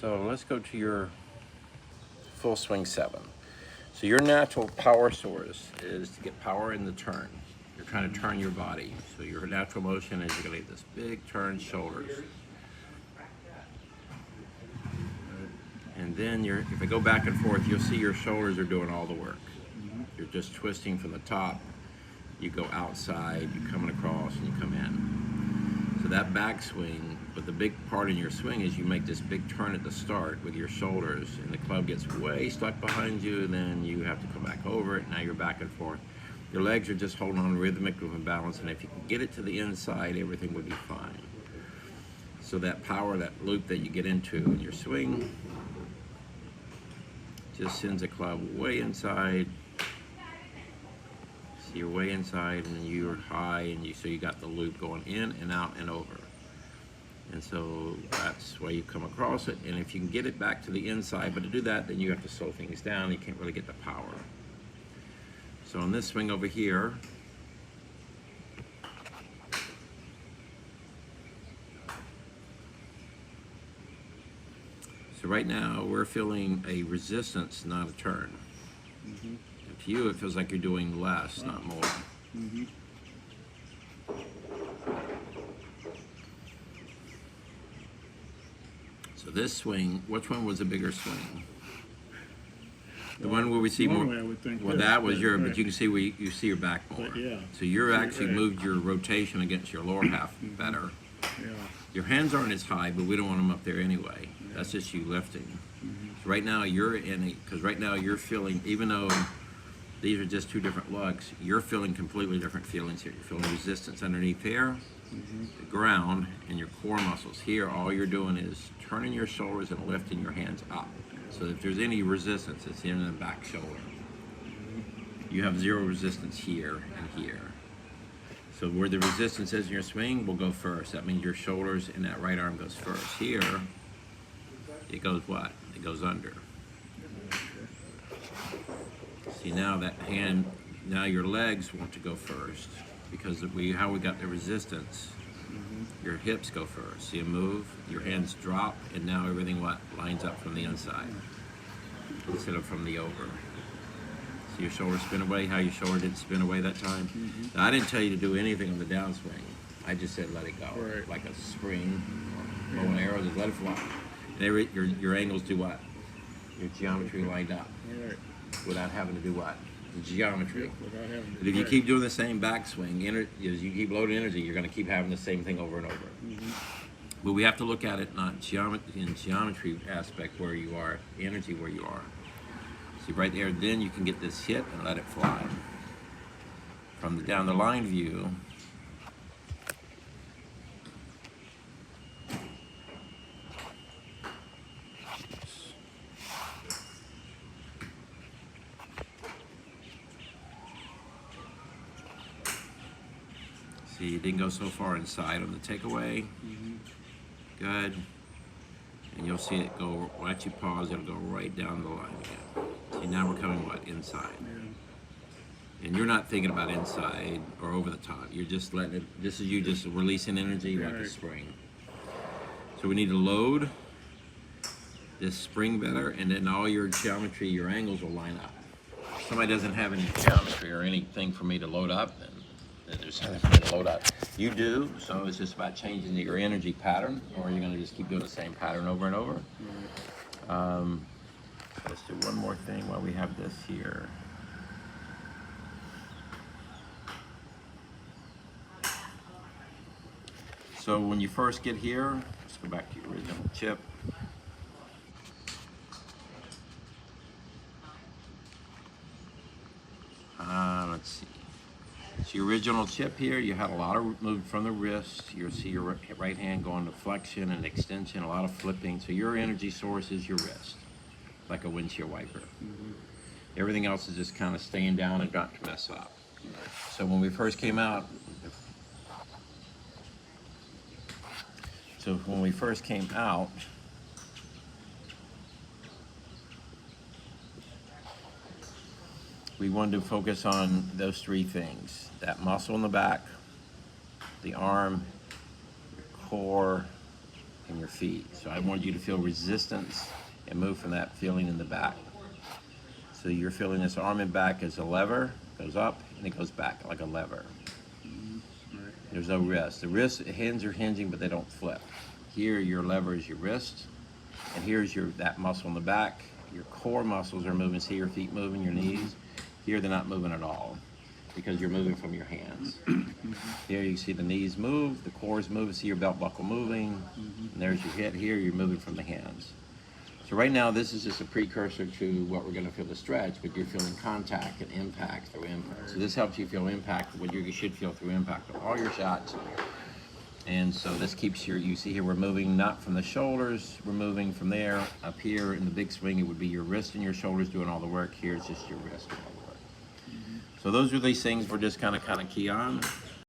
So let's go to your full swing 7. So your natural power source is to get power in the turn. You're trying to turn your body. So your natural motion is you're going to get this big turn shoulders. And then if I go back and forth, you'll see your shoulders are doing all the work. You're just twisting from the top. You go outside, you're coming across, and you come in. So that backswing, but the big part in your swing is you make this big turn at the start with your shoulders, and the club gets way stuck behind you, then you have to come back over it. Now you're back and forth. Your legs are just holding on rhythmic with balance, and if you can get it to the inside, everything would be fine. So that power, that loop that you get into in your swing, just sends the club way inside. So you're way inside, and then you're high, and so you got the loop going in and out and over. And so that's why you come across it. And if you can get it back to the inside, but to do that, then you have to slow things down. You can't really get the power. So on this swing over here, so right now we're feeling a resistance, not a turn. And to you, it feels like you're doing less, not more. So this swing, which one was a bigger swing? The one where we see more. I would think Well, that was your, but you can see where you see your back more. Yeah. So you're actually Right. moved your rotation against your lower half better. Yeah. Your hands aren't as high, but we don't want them up there anyway. That's just you lifting. So right now you're in it, because right now you're feeling, even though these are just two different lugs, you're feeling completely different feelings here. You're feeling resistance underneath here, the ground, and your core muscles. Here, all you're doing is turning your shoulders and lifting your hands up. So if there's any resistance, it's in the back shoulder. You have zero resistance here and here. So where the resistance is in your swing will go first. That means your shoulders and that right arm goes first. Here, it goes what? It goes under. See, now that hand, now your legs want to go first because how we got the resistance. Your hips go first. So you move, your hands drop, and now everything lines up from the inside instead of from the over. So your shoulders spin away, how your shoulder didn't spin away that time. Now, I didn't tell you to do anything on the downswing. I just said let it go, Right. like a spring, bow and arrow, just let it fly. And your angles do what? Your geometry lined up All right. without having to do what? Geometry. Without having to. But if you keep doing the same backswing, as you keep loading energy, you're going to keep having the same thing over and over. But we have to look at it not in geometry aspect where you are, energy where you are. See right there, then you can get this hit and let it fly. From the down the line view, see, you didn't go so far inside on the takeaway. Good. And you'll see it go, once you pause, it'll go right down the line again. See, now we're coming, what, inside. And you're not thinking about inside or over the top. You're just letting it, this is you just releasing energy like a Right. spring. So we need to load this spring better, and then all your geometry, your angles will line up. If somebody doesn't have any geometry or anything for me to load up, then there's nothing to load up. You do, so it's just about changing your energy pattern, or you're gonna just keep doing the same pattern over and over. Let's do one more thing while we have this here. So when you first get here, let's go back to your original chip. Let's see. So your original chip here, you had a lot of movement from the wrist. You'll see your right hand going to flexion and extension, a lot of flipping. So your energy source is your wrist, like a windshield wiper. Everything else is just kind of staying down and not to mess up. So when we first came out, we wanted to focus on those three things: that muscle in the back, the arm, your core, in your feet. So I want you to feel resistance and move from that feeling in the back. So you're feeling this arm and back as a lever, goes up and it goes back like a lever. Right. There's no wrist. The wrist hands are hinging, but they don't flip. Here, your lever is your wrist, and here's that muscle in the back. Your core muscles are moving. See your feet moving, your knees. Here, they're not moving at all because you're moving from your hands. Here, you see the knees move, the core's moving. See your belt buckle moving, and there's your hip. Here, you're moving from the hands. So right now, this is just a precursor to what we're going to feel the stretch, but you're feeling contact and impact through impact. So this helps you feel impact, what you should feel through impact of all your shots. And so this keeps you see here, we're moving not from the shoulders, we're moving from there. Up here in the big swing, it would be your wrist and your shoulders doing all the work. Here, it's just your wrist doing all the work. So those are these things we're just kind of key on.